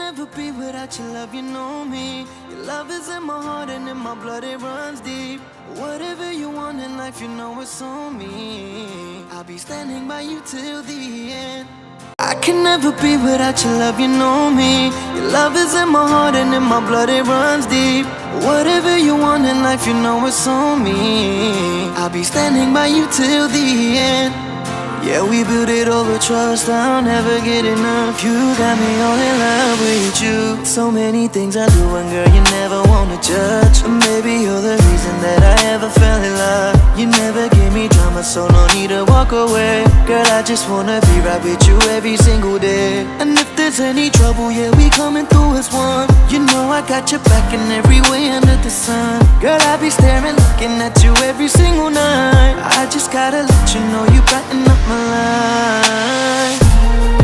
never be without your love, you know me. Your love is in my heart and in my blood, it runs deep. Whatever you want in life, you know it's on me. I'll be standing by you till the end. I can never be without your love, you know me. Your love is in my heart and in my blood, it runs deep. Whatever you want in life, you know it's on me. I'll be standing by you till the end. Yeah, we built it over trust, I'll never get enough. You got me all in love with you. So many things I do and girl, you never wanna judge. Maybe you're the reason that I ever fell in love. You never give me drama, so no need to walk away. Girl, I just wanna be right with you every single day. And if there's any trouble, yeah, we coming through as one. You know I got your back in every way under the sun. Girl, I be staring, looking at you every single night. I just gotta let you know you brighten up my life.